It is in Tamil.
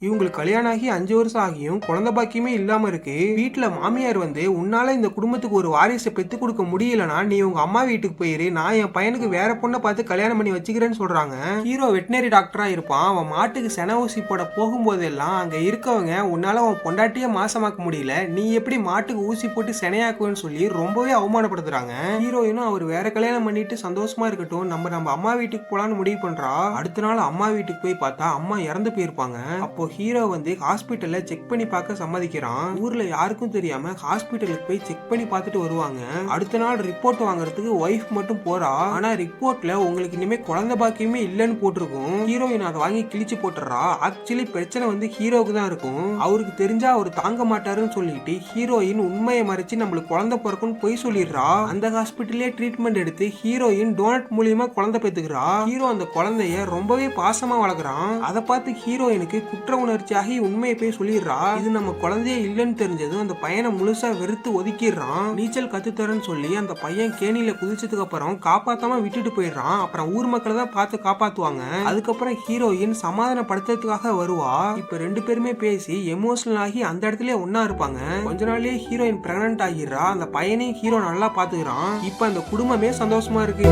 இவங்களுக்கு கல்யாணம் ஆகி 5 வருஷம் ஆகியும் குழந்தை பாக்கியமே இல்லாம இருக்கு. வீட்டுல மாமியார் உன்னால இந்த குடும்பத்துக்கு ஒரு வாரிசை பெத்து கொடுக்க முடியலனா நீ உங்க அம்மா வீட்டுக்கு போயிரு, நான் என் பையனுக்கு வேற பொண்ணை பார்த்து கல்யாணம் பண்ணி வச்சுக்கிறேன்னு சொல்றாங்க. ஹீரோ வெட்டினரி டாக்டரா இருப்பான். அவன் மாட்டுக்கு சென ஊசி போட போகும்போதெல்லாம் அங்க இருக்கவங்க உன்னால உன் பொண்டாட்டிய மாசமாக்க முடியல, நீ எப்படி மாட்டுக்கு ஊசி போட்டு செனையாக்குவேன்னு சொல்லி ரொம்பவே அவமானப்படுத்துறாங்க. ஹீரோயினும் அவர் வேற கல்யாணம் பண்ணிட்டு சந்தோஷமா இருக்கட்டும், நம்ம அம்மா வீட்டுக்கு போலான்னு முடிவு பண்றா. அடுத்த நாள் அம்மா வீட்டுக்கு போய் பார்த்தா அம்மா இறந்து போயிருப்பாங்க. அப்போ ஹீரோ ஹாஸ்பிட்டல்ல செக் பண்ணி பார்க்க சம்மதிக்கிறான். ஊர்ல யாருக்கும் தெரியாம ஹாஸ்பிட்டலுக்கு போய் செக் பண்ணி பார்த்துட்டு வருவாங்க. அடுத்த நாள் ரிப்போர்ட் வாங்குறதுக்கு ஒய்ஃப் மட்டும் போறா. ஆனா ரிப்போர்ட்ல உங்களுக்கு இனிமே குழந்தை பாக்கியமே இல்லன்னு போட்டிருக்கும். ஹீரோயின் அதை வாங்கி கிழிச்சு போட்டுறா. ஆக்சுவலி பிரச்சனை ஹீரோவுக்கு தான் இருக்கும். அவருக்கு தெரிஞ்சா அவர் தாங்க மாட்டாருன்னு சொல்லிட்டு ஹீரோயின் உண்மையை மறைச்சு நம்மளுக்கு குழந்தை பிறக்கும்னு போய் சொல்லிடுறா. அந்த ஹாஸ்பிட்டல்லே ட்ரீட்மெண்ட் எடுத்து ஹீரோயின் டோனட் மூலியமா குழந்தை பெத்துக்கிறா. ஹீரோ அந்த குழந்தைய ரொம்பவே பாசமா வளர்க்குறான். அதை பார்த்து ஹீரோயினுக்கு குற்ற உணர்ச்சியாகி உண்மையை போய் சொல்லிடுறா. இது நம்ம குழந்தையே இல்லைன்னு தெரிஞ்சதும் அந்த பையனை முழுசா வெறுத்து ஒதுக்கிடுறான். நீச்சல் கத்துத்தரன்னு சொல்லி அந்த பையன் கேணியில குதிச்சதுக்கு அப்புறம் காப்பாத்தாம விட்டுட்டு போயிடுறான். அப்புறம் ஊர் மக்களை தான் பார்த்து காப்பாத்துவாங்க. அதுக்கப்புறம் ஹீரோயின் சமாதானப்படுத்துறதுக்காக வருவா. இப்ப 2 பேருமே பேசி எமோஷனல் ஆகி அந்த இடத்துல ஒன்னா இருப்பாங்க. கொஞ்ச நாள்லயே ஹீரோயின் பிரெக்னன்ட் ஆகிடுறா. அந்த பையனையும் ஹீரோ நல்லா பாத்துக்கிறான். இப்ப அந்த குடும்பமே சந்தோஷமா இருக்கு.